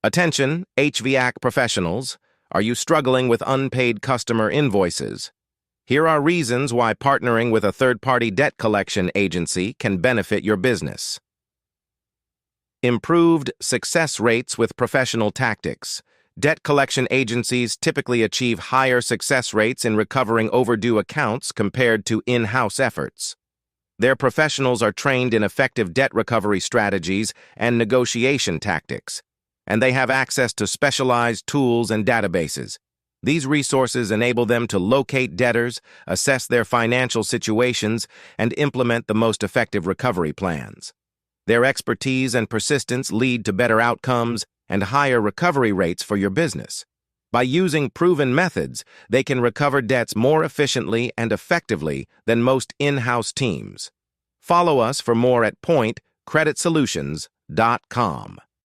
Attention, HVAC professionals. Are you struggling with unpaid customer invoices? Here are reasons why partnering with a third-party debt collection agency can benefit your business. Improved success rates with professional tactics. Debt collection agencies typically achieve higher success rates in recovering overdue accounts compared to in-house efforts. Their professionals are trained in effective debt recovery strategies and negotiation tactics, and they have access to specialized tools and databases. These resources enable them to locate debtors, assess their financial situations, and implement the most effective recovery plans. Their expertise and persistence lead to better outcomes and higher recovery rates for your business. By using proven methods, they can recover debts more efficiently and effectively than most in-house teams. Follow us for more at pointcreditsolutions.com.